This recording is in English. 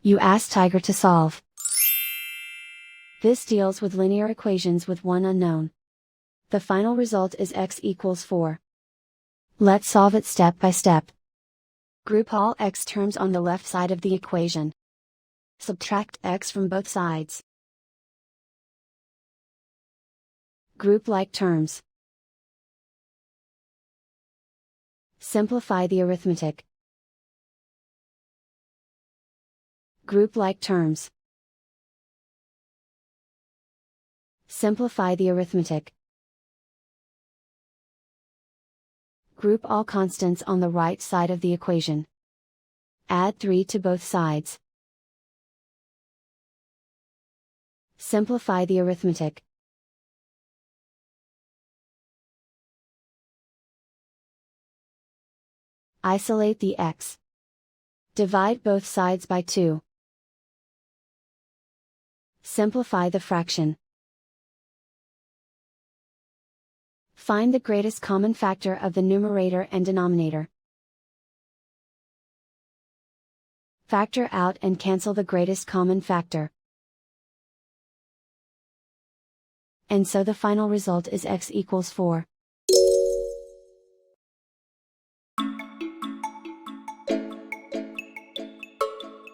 You ask Tiger to solve. This deals with linear equations with one unknown. The final result is x equals 4. Let's solve it step by step. Group all x terms on the left side of the equation. Subtract x from both sides. Group like terms. Simplify the arithmetic. Group like terms. Simplify the arithmetic. Group all constants on the right side of the equation. Add 3 to both sides. Simplify the arithmetic. Isolate the x. Divide both sides by 2. Simplify the fraction. Find the greatest common factor of the numerator and denominator. Factor out and cancel the greatest common factor. And so the final result is x equals 4.